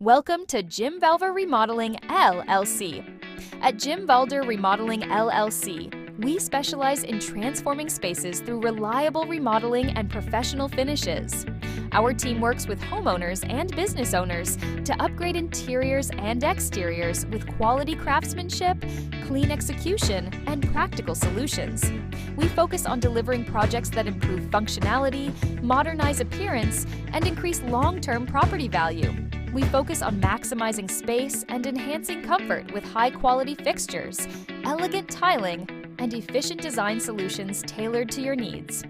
Welcome to Jimvalver Remodeling LLC. At Jimvalver Remodeling LLC, we specialize in transforming spaces through reliable remodeling and professional finishes. Our team works with homeowners and business owners to upgrade interiors and exteriors with quality craftsmanship, clean execution, and practical solutions. We focus on delivering projects that improve functionality, modernize appearance, and increase long-term property value. We focus on maximizing space and enhancing comfort with high-quality fixtures, elegant tiling, and efficient design solutions tailored to your needs.